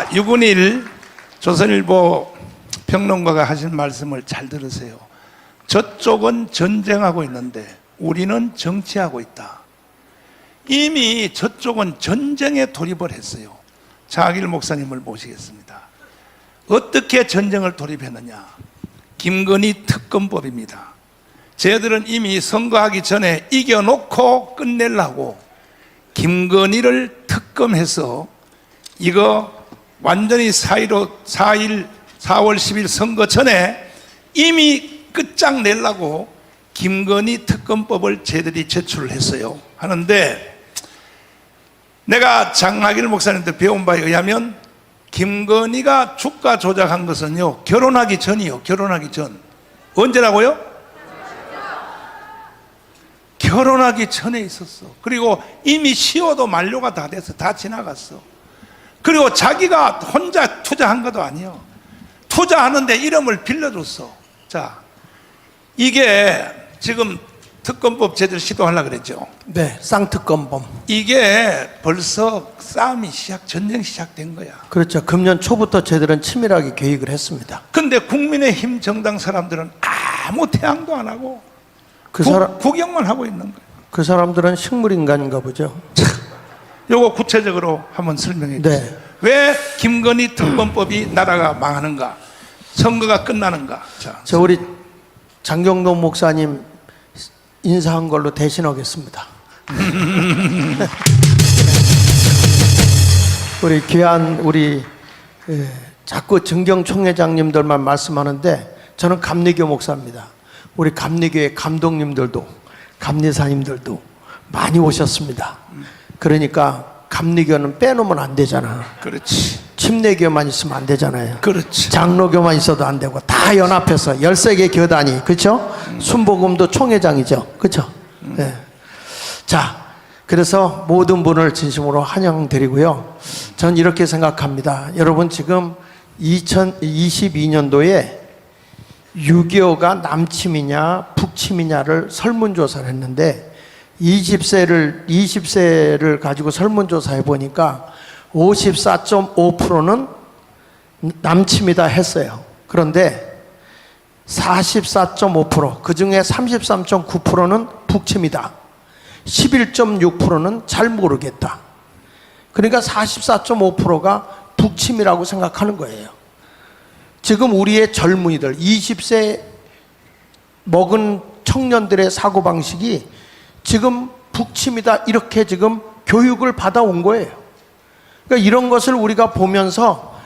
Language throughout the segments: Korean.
자, 유근일 조선일보 평론가가 하신 말씀을 잘 들으세요. 저쪽은 전쟁하고 있는데 우리는 정치하고 있다. 이미 저쪽은 전쟁에 돌입을 했어요. 장학일 목사님을 모시겠습니다. 어떻게 전쟁을 돌입했느냐? 김건희 특검법입니다. 쟤들은 이미 선거하기 전에 이겨놓고 끝내려고 김건희를 특검해서 이거 완전히 4월 10일 선거 전에 이미 끝장내려고 김건희 특검법을 쟤들이 제출을 했어요. 하는데 내가 장학일 목사님한테 배운 바에 의하면 김건희가 주가 조작한 것은요, 결혼하기 전이요. 결혼하기 전. 언제라고요? 결혼하기 전에 있었어. 그리고 이미 시효도 만료가 다 돼서 다 지나갔어. 그리고 자기가 혼자 투자한 것도 아니에요. 투자하는데 이름을 빌려줬어. 자, 이게 지금 특검법 제대로 시도하려고 그랬죠. 네, 쌍특검법. 이게 벌써 싸움이 전쟁 시작된 거야. 그렇죠. 금년 초부터 저희들은 치밀하게 계획을 했습니다. 근데 국민의힘 정당 사람들은 아무 태양도 안 하고 구경만 하고 있는 거예요. 그 사람들은 식물인간인가 보죠. 요거 구체적으로 한번 설명해 주세요. 네. 왜 김건희 특검법이 나라가 망하는가? 선거가 끝나는가? 저 우리 장경동 목사님 인사한 걸로 대신하겠습니다. 우리 귀한 우리 자꾸 정경 총회장님들만 말씀하는데 저는 감리교 목사입니다. 우리 감리교의 감독님들도 감리사님들도 많이 오셨습니다. 그러니까 감리교는 빼놓으면 안 되잖아. 그렇지. 침례교만 있으면 안 되잖아요. 그렇지. 장로교만 있어도 안 되고 다 연합해서 13개 교단이, 그렇죠? 순복음도 총회장이죠, 그렇죠? 네. 자, 그래서 모든 분을 진심으로 환영드리고요. 전 이렇게 생각합니다. 여러분 지금 2022년도에 6.25가 남침이냐 북침이냐를 설문조사를 했는데 20세를 가지고 설문조사해 보니까 54.5%는 남침이다 했어요. 그런데 44.5%, 그 중에 33.9%는 북침이다. 11.6%는 잘 모르겠다. 그러니까 44.5%가 북침이라고 생각하는 거예요. 지금 우리의 젊은이들, 20세 먹은 청년들의 사고방식이 지금 북침이다 이렇게 지금 교육을 받아온 거예요. 그러니까 이런 것을 우리가 보면서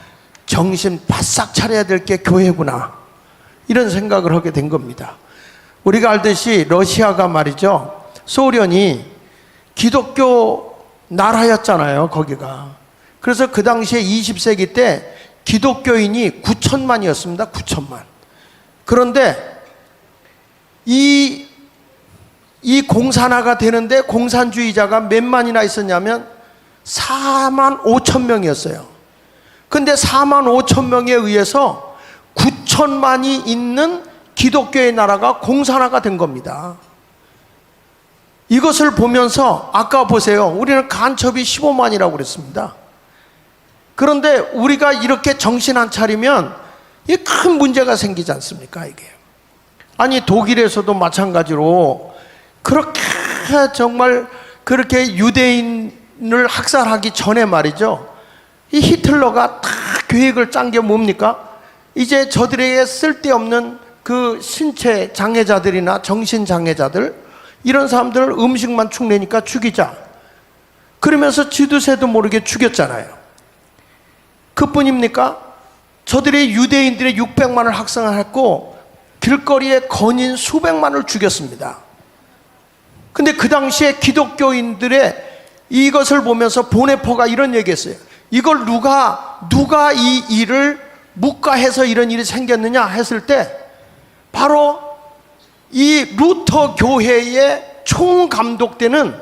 정신 바싹 차려야 될 게 교회구나, 이런 생각을 하게 된 겁니다. 우리가 알듯이 러시아가 말이죠, 소련이 기독교 나라였잖아요, 거기가. 그래서 그 당시에 20세기 때 기독교인이 9천만이었습니다. 9천만. 그런데 이 공산화가 되는데 공산주의자가 몇 만이나 있었냐면 4만 5천 명이었어요. 근데 4만 5천 명에 의해서 9천만이 있는 기독교의 나라가 공산화가 된 겁니다. 이것을 보면서 아까 보세요. 우리는 간첩이 15만이라고 그랬습니다. 그런데 우리가 이렇게 정신 안 차리면 이 큰 문제가 생기지 않습니까, 이게? 아니, 독일에서도 마찬가지로 그렇게 정말 그렇게 유대인을 학살하기 전에 말이죠, 이 히틀러가 다 계획을 짠 게 뭡니까? 이제 저들에게 쓸데없는 그 신체 장애자들이나 정신 장애자들, 이런 사람들을 음식만 축내니까 죽이자. 그러면서 쥐두새도 모르게 죽였잖아요. 그뿐입니까? 저들이 유대인들의 600만을 학살했고 길거리에 건인 수백만을 죽였습니다. 근데 그 당시에 기독교인들의 이것을 보면서 보네포가 이런 얘기했어요. 이걸 누가 이 일을 묵과해서 이런 일이 생겼느냐 했을 때 바로 이 루터 교회의 총감독되는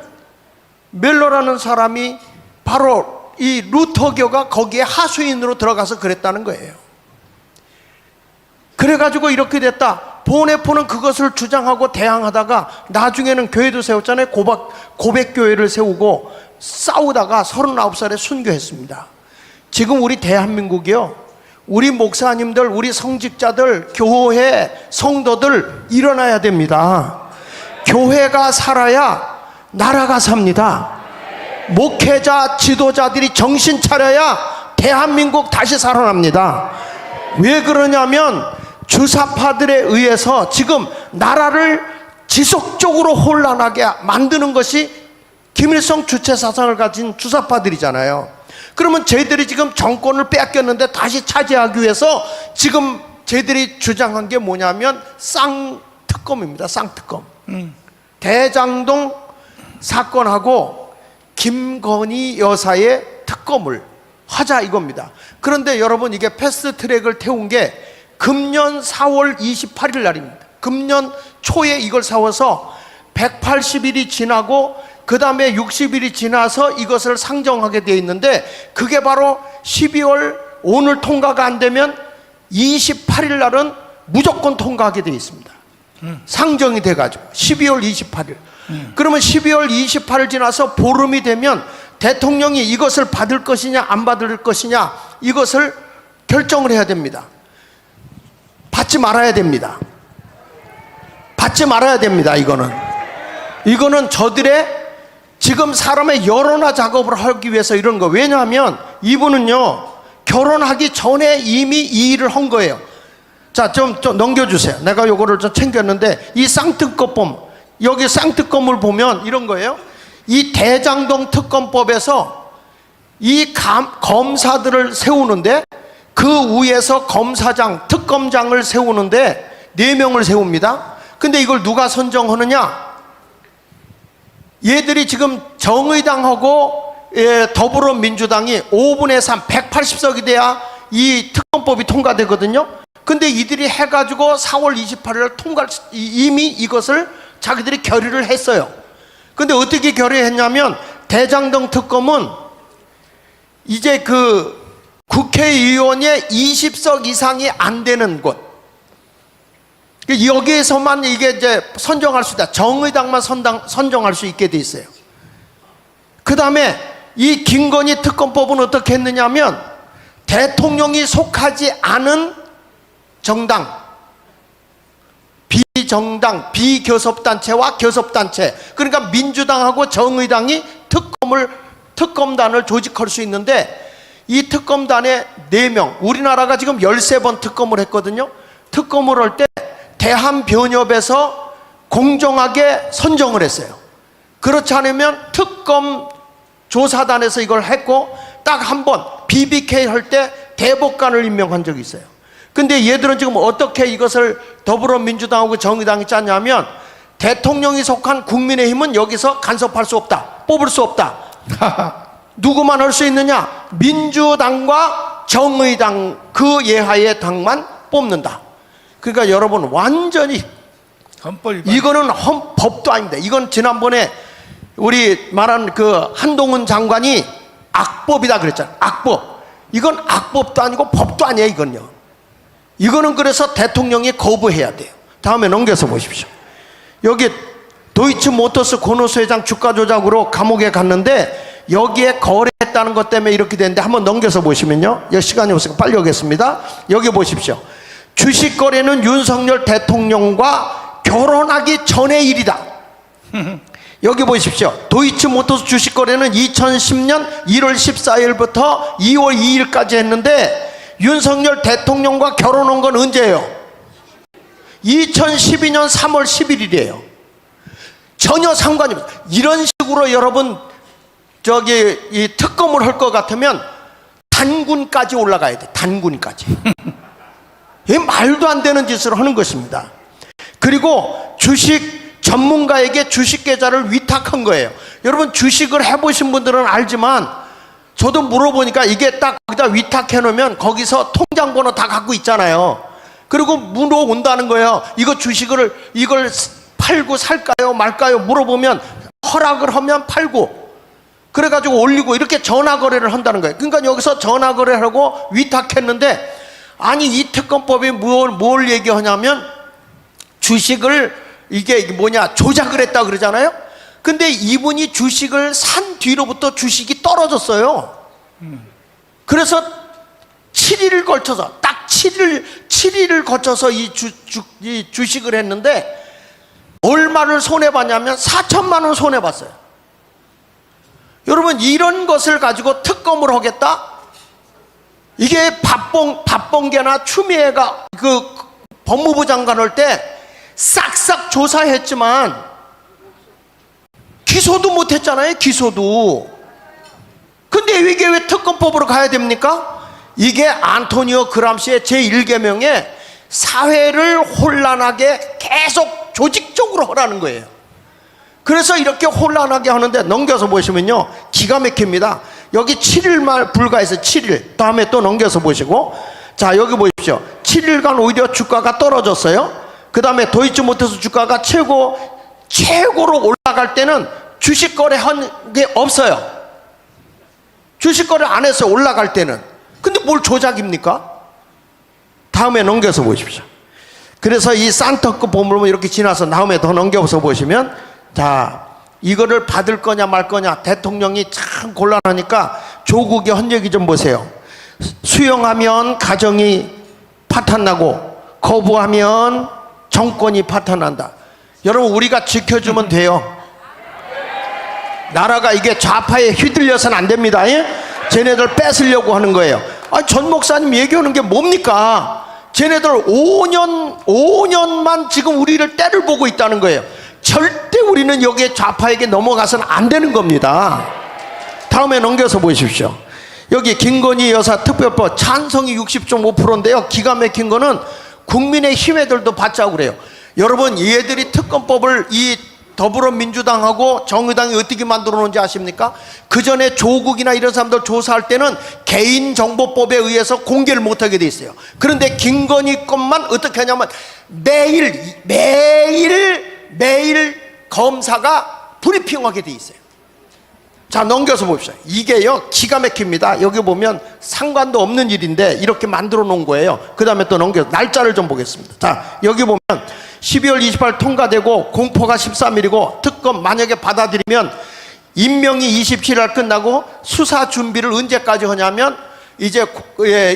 멜러라는 사람이 바로 이 루터교가 거기에 하수인으로 들어가서 그랬다는 거예요. 그래가지고 이렇게 됐다. 보네포는 그것을 주장하고 대항하다가 나중에는 교회도 세웠잖아요. 고백교회를 세우고 싸우다가 39살에 순교했습니다. 지금 우리 대한민국이요, 우리 목사님들, 우리 성직자들, 교회 성도들 일어나야 됩니다. 교회가 살아야 나라가 삽니다. 목회자, 지도자들이 정신 차려야 대한민국 다시 살아납니다. 왜 그러냐면 주사파들에 의해서 지금 나라를 지속적으로 혼란하게 만드는 것이 김일성 주체 사상을 가진 주사파들이잖아요. 그러면 저희들이 지금 정권을 뺏겼는데 다시 차지하기 위해서 지금 저희들이 주장한 게 뭐냐면 쌍특검입니다. 쌍특검. 대장동 사건하고 김건희 여사의 특검을 하자 이겁니다. 그런데 여러분, 이게 패스트트랙을 태운 게 금년 4월 28일 날입니다. 금년 초에 이걸 세워서 180일이 지나고 그 다음에 60일이 지나서 이것을 상정하게 되어 있는데, 그게 바로 12월 오늘 통과가 안 되면 28일 날은 무조건 통과하게 되어 있습니다. 상정이 돼가지고 12월 28일. 그러면 12월 28일 지나서 보름이 되면 대통령이 이것을 받을 것이냐 안 받을 것이냐 이것을 결정을 해야 됩니다. 받지 말아야 됩니다. 받지 말아야 됩니다. 이거는 저들의 지금 사람의 여론화 작업을 하기 위해서 이런 거. 왜냐하면 이분은요, 결혼하기 전에 이미 이 일을 한 거예요. 자, 좀 넘겨주세요. 내가 요거를 좀 챙겼는데, 이 쌍특검, 여기 쌍특검을 보면 이런 거예요. 이 대장동 특검법에서 이 검사들을 세우는데, 그 위에서 검사장, 특검장을 세우는데 4명을 세웁니다. 근데 이걸 누가 선정하느냐? 얘들이 지금 정의당하고 더불어민주당이 5분의 3, 180석이 돼야 이 특검법이 통과되거든요. 근데 이들이 해가지고 4월 28일 이미 이것을 자기들이 결의를 했어요. 근데 어떻게 결의했냐면, 대장동 특검은 이제 그 국회의원의 20석 이상이 안 되는 곳, 여기에서만 이게 이제 선정할 수 있다. 정의당만 선정할 수 있게 돼 있어요. 그 다음에 이 김건희 특검법은 어떻게 했느냐면, 대통령이 속하지 않은 정당, 비정당, 비교섭단체와 교섭단체, 그러니까 민주당하고 정의당이 특검단을 조직할 수 있는데, 이 특검단에 4명, 우리나라가 지금 13번 특검을 했거든요. 특검을 할 때 대한변협에서 공정하게 선정을 했어요. 그렇지 않으면 특검 조사단에서 이걸 했고, 딱 한 번 BBK 할 때 대법관을 임명한 적이 있어요. 근데 얘들은 지금 어떻게 이것을 더불어민주당하고 정의당이 짰냐면, 대통령이 속한 국민의힘은 여기서 간섭할 수 없다, 뽑을 수 없다. 누구만 할 수 있느냐? 민주당과 정의당, 그 예하의 당만 뽑는다. 그러니까 여러분, 완전히 이거는 헌법도 아닙니다. 이건 지난번에 우리 말한 그 한동훈 장관이 악법이다 그랬잖아요. 악법. 이건 악법도 아니고 법도 아니에요. 이거는 그래서 대통령이 거부해야 돼요. 다음에 넘겨서 보십시오. 여기 도이치모터스 고노스 회장 주가 조작으로 감옥에 갔는데, 여기에 거래했다는 것 때문에 이렇게 되는데, 한번 넘겨서 보시면요, 여기 시간이 없으니까 빨리 오겠습니다. 여기 보십시오. 주식 거래는 윤석열 대통령과 결혼하기 전의 일이다. 여기 보십시오. 도이치모터스 주식 거래는 2010년 1월 14일부터 2월 2일까지 했는데, 윤석열 대통령과 결혼한 건 언제예요? 2012년 3월 11일이에요. 전혀 상관이 없어요. 이런 식으로 여러분, 이 특검을 할 것 같으면 단군까지 올라가야 돼. 단군까지. 이 말도 안 되는 짓을 하는 것입니다. 그리고 주식 전문가에게 주식 계좌를 위탁한 거예요. 여러분, 주식을 해보신 분들은 알지만, 저도 물어보니까 이게 딱 거기다 위탁해 놓으면 거기서 통장 번호 다 갖고 있잖아요. 그리고 물어온다는 거예요. 이거 주식을, 이걸 팔고 살까요 말까요 물어보면 허락을 하면 팔고, 그래가지고 올리고, 이렇게 전화 거래를 한다는 거예요. 그러니까 여기서 전화 거래하고 위탁했는데, 아니 이 특검법이 뭘 얘기하냐면, 주식을 이게 뭐냐 조작을 했다 그러잖아요. 근데 이분이 주식을 산 뒤로부터 주식이 떨어졌어요. 그래서 7일을 걸쳐서 딱 7일을 거쳐서 이 주식을 했는데 얼마를 손해봤냐면 4천만 원 손해봤어요. 여러분, 이런 것을 가지고 특검을 하겠다? 이게 박범계나 추미애가 그 법무부 장관 할 때 싹싹 조사했지만 기소도 못했잖아요. 기소도. 근데 이게 왜 특검법으로 가야 됩니까? 이게 안토니오 그람시의 제1계명에 사회를 혼란하게 계속 조직적으로 하라는 거예요. 그래서 이렇게 혼란하게 하는데 넘겨서 보시면요, 기가 막힙니다. 여기 7일만 불과해서 7일 다음에 또 넘겨서 보시고, 자 여기 보십시오. 7일간 오히려 주가가 떨어졌어요. 그 다음에 도이치모터스 주가가 최고로 올라갈 때는 주식 거래한 게 없어요. 주식 거래 안 했어요, 올라갈 때는. 근데 뭘 조작입니까? 다음에 넘겨서 보십시오. 그래서 이 산터급 보물은 이렇게 지나서 다음에 더 넘겨서 보시면, 자 이거를 받을 거냐 말 거냐 대통령이 참 곤란하니까 조국의 헌얘기 좀 보세요. 수용하면 가정이 파탄나고 거부하면 정권이 파탄난다. 여러분, 우리가 지켜주면 돼요. 나라가 이게 좌파에 휘둘려서는 안 됩니다. 예? 쟤네들 뺏으려고 하는 거예요. 아니, 전 목사님 얘기하는 게 뭡니까? 쟤네들 5년만 지금 우리를 때를 보고 있다는 거예요. 절대 우리는 여기에 좌파에게 넘어가서는 안 되는 겁니다. 다음에 넘겨서 보십시오. 여기 김건희 여사 특별법 찬성이 60.5%인데요 기가 막힌 거는 국민의힘 애들도 받자고 그래요. 여러분, 얘들이 특검법을 이 더불어민주당하고 정의당이 어떻게 만들어 놓은지 아십니까? 그 전에 조국이나 이런 사람들 조사할 때는 개인정보법에 의해서 공개를 못하게 돼 있어요. 그런데 김건희 것만 어떻게 하냐면 매일 검사가 브리핑하게 돼 있어요. 자, 넘겨서 봅시다. 이게요 기가 막힙니다. 여기 보면 상관도 없는 일인데 이렇게 만들어 놓은 거예요. 그 다음에 또 넘겨서 날짜를 좀 보겠습니다. 자, 여기 보면 12월 28일 통과되고 공포가 13일이고 특검 만약에 받아들이면 임명이 27일 끝나고 수사 준비를 언제까지 하냐면 이제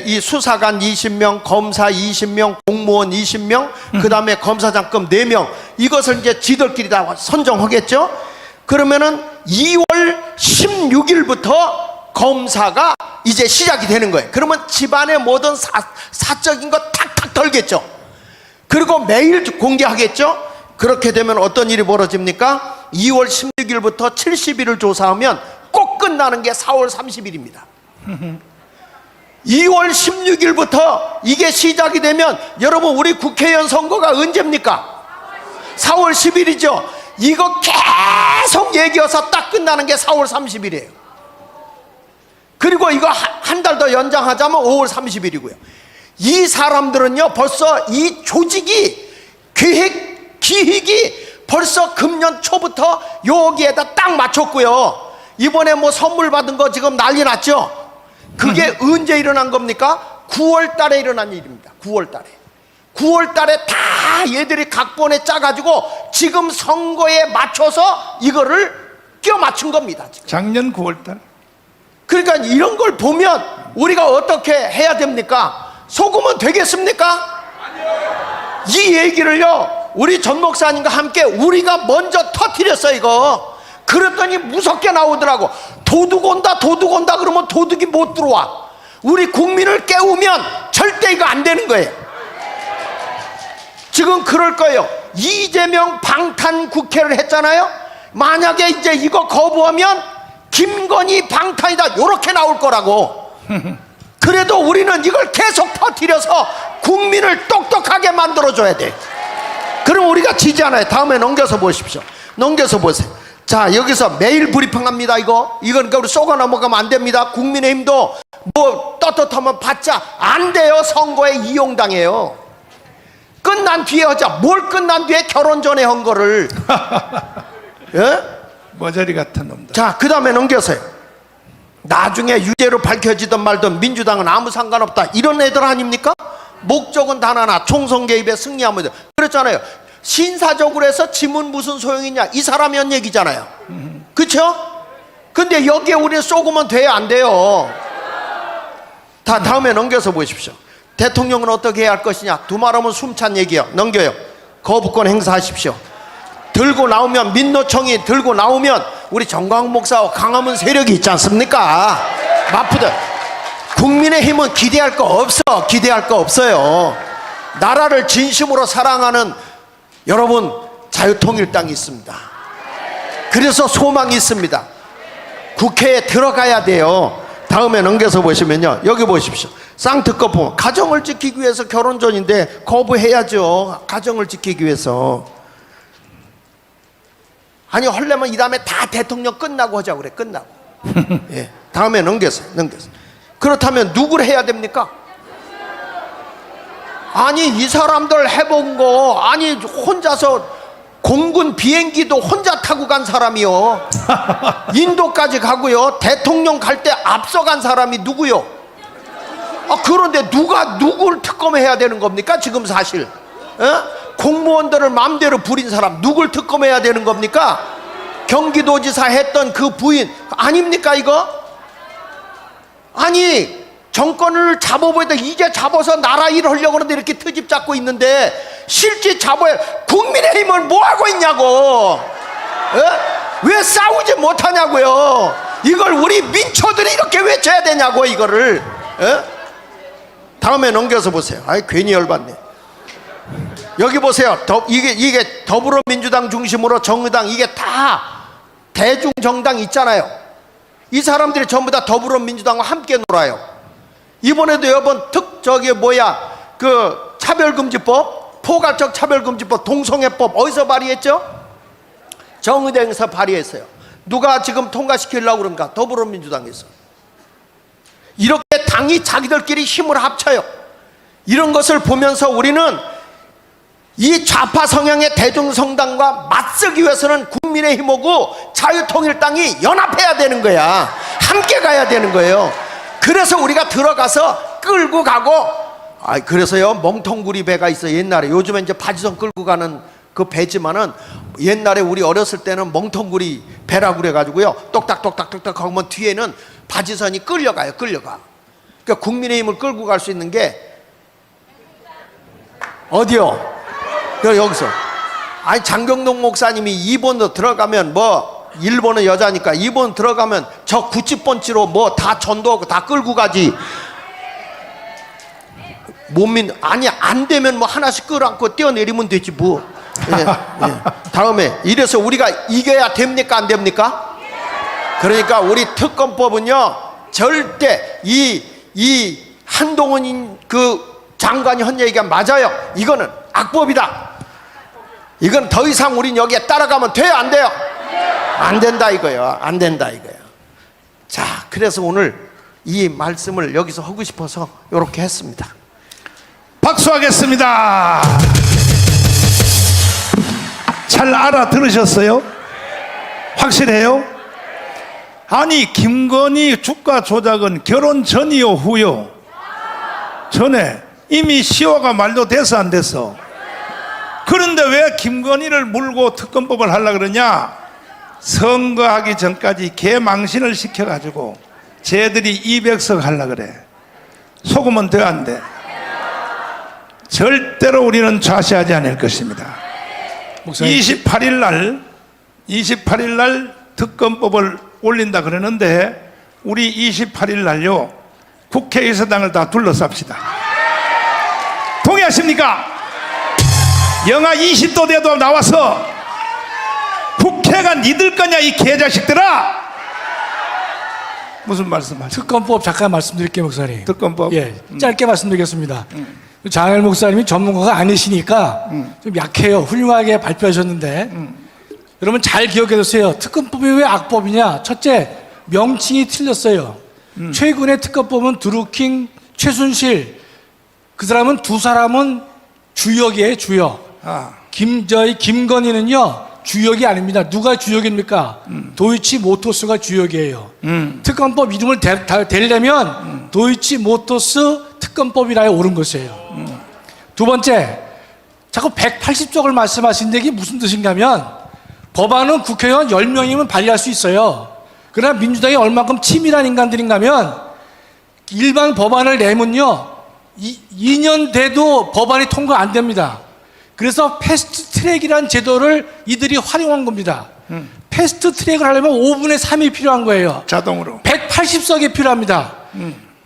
이 수사관 20명, 검사 20명, 공무원 20명, 그 다음에 검사장급 4명, 이것을 이제 지들끼리 다 선정하겠죠. 그러면은 2월 16일부터 검사가 이제 시작이 되는 거예요. 그러면 집안의 모든 사적인 거 탁탁 털겠죠. 그리고 매일 공개하겠죠. 그렇게 되면 어떤 일이 벌어집니까? 2월 16일부터 70일을 조사하면 꼭 끝나는 게 4월 30일입니다. 2월 16일부터 이게 시작이 되면 여러분, 우리 국회의원 선거가 언제입니까? 4월 10일이죠. 이거 계속 얘기해서 딱 끝나는 게 4월 30일이에요. 그리고 이거 한 달 더 연장하자면 5월 30일이고요. 이 사람들은요 벌써 이 조직이 기획이 벌써 금년 초부터 여기에다 딱 맞췄고요. 이번에 뭐 선물 받은 거 지금 난리 났죠. 그게 언제 일어난 겁니까? 9월 달에 일어난 일입니다. 9월 달에 다 얘들이 각본에 짜가지고 지금 선거에 맞춰서 이거를 끼워 맞춘 겁니다. 지금. 작년 9월 달. 그러니까 이런 걸 보면 우리가 어떻게 해야 됩니까? 속으면 되겠습니까? 아니요. 이 얘기를요 우리 전 목사님과 함께 우리가 먼저 터뜨렸어 이거. 그랬더니 무섭게 나오더라고. 도둑 온다 그러면 도둑이 못 들어와. 우리 국민을 깨우면 절대 이거 안 되는 거예요. 지금 그럴 거예요. 이재명 방탄 국회를 했잖아요. 만약에 이제 이거 거부하면 김건희 방탄이다 요렇게 나올 거라고. 그래도 우리는 이걸 계속 터뜨려서 국민을 똑똑하게 만들어줘야 돼. 그럼 우리가 지지 않아요. 다음에 넘겨서 보십시오. 넘겨서 보세요. 자, 여기서 매일 브리핑합니다. 이건 그러니까 우리 쏘가 넘어가면 안 됩니다. 국민의힘도 뭐 떳떳하면 받자. 안 돼요. 선거에 이용당해요. 끝난 뒤에 하자. 뭘 끝난 뒤에 결혼 전에 한 거를. 예? 머저리 같은 놈들. 자, 그 다음에 넘겨서요. 나중에 유죄로 밝혀지든 말든 민주당은 아무 상관없다. 이런 애들 아닙니까? 목적은 단 하나. 총선 개입에 승리하면. 그랬잖아요. 신사적으로 해서 지문 무슨 소용이냐. 이 사람이 한 얘기잖아요. 그쵸? 근데 여기에 우리는 쏘고면 돼요? 안 돼요? 다음에 넘겨서 보십시오. 대통령은 어떻게 해야 할 것이냐? 두말하면 숨찬 얘기요. 넘겨요. 거부권 행사하십시오. 들고 나오면, 민노총이 들고 나오면 우리 정광훈 목사와 강화문 세력이 있지 않습니까? 마푸들. 국민의힘은 기대할 거 없어. 기대할 거 없어요. 나라를 진심으로 사랑하는 여러분, 자유통일당이 있습니다. 그래서 소망이 있습니다. 국회에 들어가야 돼요. 다음에 넘겨서 보시면요, 여기 보십시오. 쌍특검 보면 가정을 지키기 위해서 결혼 전인데 거부해야죠. 가정을 지키기 위해서. 아니 헐려면 이 다음에 다 대통령 끝나고 하자고 그래. 끝나고. 예. 다음에 넘겨서. 그렇다면 누구를 해야 됩니까? 아니 이 사람들 해본 거, 아니 혼자서 공군 비행기도 혼자 타고 간 사람이요. 인도까지 가고요. 대통령 갈 때 앞서간 사람이 누구요? 그런데 누구를 특검해야 되는 겁니까? 지금 사실 공무원들을 마음대로 부린 사람 누굴 특검해야 되는 겁니까? 경기도지사 했던 그 부인 아닙니까 이거? 아니 정권을 잡아보다 이제 잡아서 나라 일 하려고 하는데 이렇게 트집 잡고 있는데 실제 잡아야 국민의힘을 뭐하고 있냐고. 왜 싸우지 못하냐고요. 이걸 우리 민초들이 이렇게 외쳐야 되냐고 이거를. 다음에 넘겨서 보세요. 아이 괜히 열받네. 여기 보세요. 이게 더불어민주당 중심으로 정의당 이게 다 대중정당 있잖아요. 이 사람들이 전부 다 더불어민주당과 함께 놀아요. 이번에도 여러분 그 차별금지법, 포괄적 차별금지법, 동성애법 어디서 발의했죠? 정의당에서 발의했어요. 누가 지금 통과시키려고 그런가? 더불어민주당에서. 이렇게 당이 자기들끼리 힘을 합쳐요. 이런 것을 보면서 우리는 이 좌파 성향의 대중성당과 맞서기 위해서는 국민의힘하고 자유통일당이 연합해야 되는 거야. 함께 가야 되는 거예요. 그래서 우리가 들어가서 끌고 가고, 그래서요 멍텅구리 배가 있어. 옛날에, 요즘엔 이제 바지선 끌고 가는 그 배지만은 옛날에 우리 어렸을 때는 멍텅구리 배라고 그래가지고요 똑딱똑딱똑딱 하면 뒤에는 바지선이 끌려가. 그러니까 국민의힘을 끌고 갈 수 있는 게 어디요? 여기서. 아니 장경동 목사님이 2번으로 들어가면 뭐 1번은 여자니까 2번 들어가면 저 90번지로 뭐 다 전도하고 다 끌고 가지. 아니 안 되면 뭐 하나씩 끌어안고 뛰어내리면 되지 뭐. 예. 다음에 이래서 우리가 이겨야 됩니까 안 됩니까? 그러니까 우리 특검법은요 절대 이 한동훈 그 장관이 한 얘기가 맞아요. 이거는 악법이다. 이건 더 이상 우린 여기에 따라가면 돼요 안 돼요? 안 된다 이거예요. 안 된다 이거예요. 자, 그래서 오늘 이 말씀을 여기서 하고 싶어서 이렇게 했습니다. 박수하겠습니다. 잘 알아들으셨어요? 확실해요? 아니 김건희 주가 조작은 결혼 전이요 후요? 전에. 이미 시효가 만료돼서 안 됐어. 그런데 왜 김건희를 물고 특검법을 하려고 그러냐? 선거하기 전까지 개망신을 시켜가지고 쟤들이 200석 하려고 그래. 속으면 돼 안 돼? 절대로 우리는 좌시하지 않을 것입니다. 28일 날 특검법을 올린다 그러는데 우리 28일 날요 국회의사당을 다 둘러쌉시다. 동의하십니까? 영하 20도 돼도 나와서 국회가 니들 거냐 이 개자식들아. 무슨 말씀하세요? 특검법 잠깐 말씀드릴게요 목사님. 특검법? 예, 짧게 말씀드리겠습니다. 장엘 목사님이 전문가가 아니시니까 좀 약해요. 훌륭하게 발표하셨는데 여러분 잘 기억해두세요. 특검법이 왜 악법이냐? 첫째, 명칭이 틀렸어요. 최근의 특검법은 드루킹, 최순실 그 사람은 두 사람은 주역이에요. 주역. 김건희는요 주역이 아닙니다. 누가 주역입니까? 도이치 모터스가 주역이에요. 특검법 이름을 대려면 도이치 모터스 특검법이라에 옳은 것이에요. 두 번째, 자꾸 180쪽을 말씀하시는데 이게 무슨 뜻인가 하면 법안은 국회의원 10명이면 발의할 수 있어요. 그러나 민주당이 얼만큼 치밀한 인간들인가 하면 일반 법안을 내면요 2년 돼도 법안이 통과 안 됩니다. 그래서 패스트 트랙이라는 제도를 이들이 활용한 겁니다. 패스트 트랙을 하려면 5분의 3이 필요한 거예요. 자동으로. 180석이 필요합니다.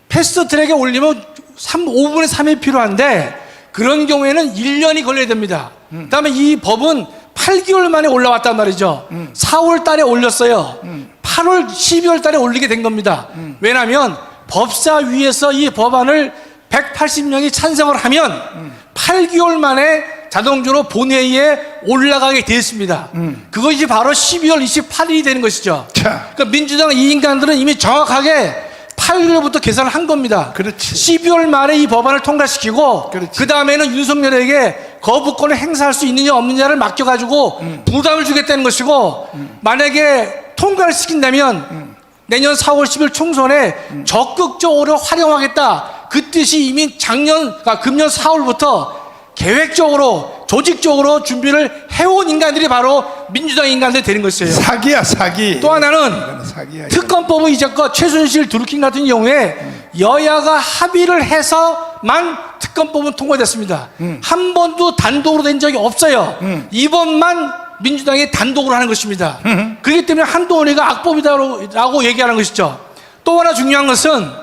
패스트 트랙에 올리면 5분의 3이 필요한데 그런 경우에는 1년이 걸려야 됩니다. 그다음에 이 법은 8개월 만에 올라왔단 말이죠. 4월 달에 올렸어요. 8월, 12월 달에 올리게 된 겁니다. 왜냐하면 법사위에서 이 법안을 180명이 찬성을 하면 8개월 만에 자동적으로 본회의에 올라가게 되었습니다. 그것이 바로 12월 28일이 되는 것이죠. 자. 그러니까 민주당 이 인간들은 이미 정확하게 8일부터 계산을 한 겁니다. 그렇지. 12월 말에 이 법안을 통과시키고 그렇지. 그 다음에는 윤석열에게 거부권을 행사할 수 있느냐 없느냐를 맡겨가지고 부담을 주겠다는 것이고 만약에 통과를 시킨다면 내년 4월 10일 총선에 적극적으로 활용하겠다. 그 뜻이 이미 금년 4월부터 계획적으로 조직적으로 준비를 해온 인간들이 바로 민주당 인간들이 되는 것이에요. 사기야, 사기. 또 하나는 이거는 사기야. 특검법은 이제껏 최순실 드루킹 같은 경우에 여야가 합의를 해서만 특검법은 통과됐습니다. 한 번도 단독으로 된 적이 없어요. 이번만 민주당이 단독으로 하는 것입니다. 그렇기 때문에 한동훈이가 악법이다라고 얘기하는 것이죠. 또 하나 중요한 것은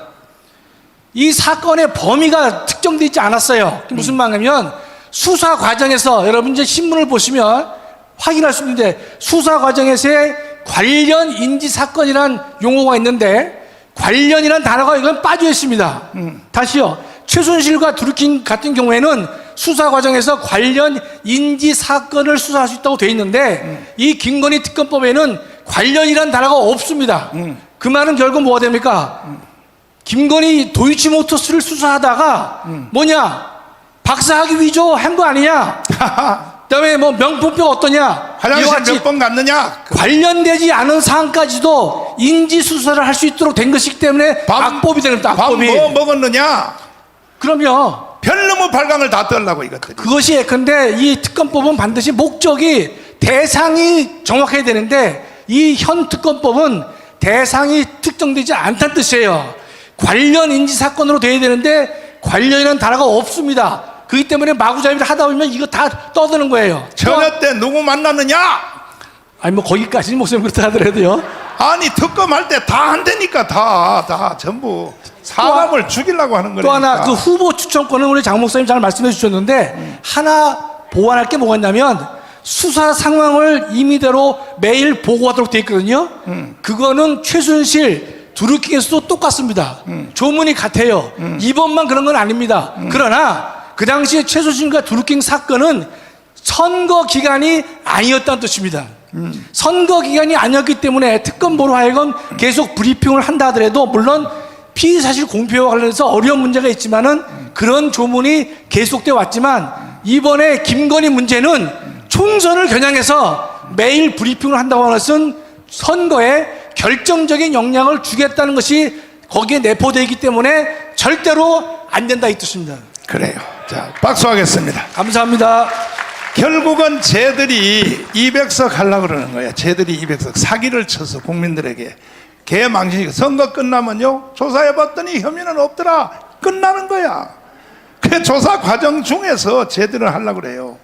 이 사건의 범위가 특정되지 않았어요. 무슨 말이냐면 수사 과정에서 여러분 이제 신문을 보시면 확인할 수 있는데 수사 과정에서의 관련 인지 사건이라는 용어가 있는데 관련이라는 단어가 이건 빠져 있습니다. 다시요. 최순실과 드루킹 같은 경우에는 수사 과정에서 관련 인지 사건을 수사할 수 있다고 되어 있는데 이 김건희 특검법에는 관련이라는 단어가 없습니다. 그 말은 결국 뭐가 됩니까? 김건희 도이치모터스를 수사하다가 박사학위 위조 한 거 아니냐? 그다음에 뭐 명품백 어떠냐? 화장실 몇 번 갔느냐? 관련되지 않은 사안까지도 인지 수사를 할 수 있도록 된 것이기 때문에 악법이 되는 겁니다. 밥 악법이. 뭐 먹었느냐? 그러면 별놈의 발광을 다 떨라고 이것들이. 그것이 예컨대 이 특검법은 반드시 목적이 대상이 정확해야 되는데 이 현 특검법은 대상이 특정되지 않다는 뜻이에요. 관련 인지 사건으로 돼야 되는데 관련이라는 단어가 없습니다. 그렇기 때문에 마구잡이를 하다 보면 이거 다 떠드는 거예요. 저녁 때 누구 만났느냐? 아니 뭐 거기까지는 목소리 그렇다 하더라도요. 아니 특검할 때 다 한다니까 다 전부 사람을 죽이려고 하는 거니까. 또 하나 그 후보 추천권은 우리 장 목사님 잘 말씀해 주셨는데 하나 보완할 게 뭐가 있냐면 수사 상황을 임의대로 매일 보고하도록 되어 있거든요. 그거는 최순실 드루킹에서도 똑같습니다. 조문이 같아요. 이번만 그런 건 아닙니다. 그러나 그 당시에 최순실과 드루킹 사건은 선거 기간이 아니었다는 뜻입니다. 선거 기간이 아니었기 때문에 특검보로 하여금 계속 브리핑을 한다 하더라도 물론 피의사실 공표와 관련해서 어려운 문제가 있지만은 그런 조문이 계속되어 왔지만 이번에 김건희 문제는 총선을 겨냥해서 매일 브리핑을 한다고 하는 것은 선거에 결정적인 영향을 주겠다는 것이 거기에 내포되어 있기 때문에 절대로 안 된다 이 뜻입니다. 그래요. 자, 박수하겠습니다. 감사합니다. 결국은 쟤들이 200석 하려고 그러는 거야. 쟤들이 200석 사기를 쳐서 국민들에게 개망신이고 선거 끝나면요 조사해봤더니 혐의는 없더라 끝나는 거야. 그 조사 과정 중에서 쟤들은 하려고 그래요.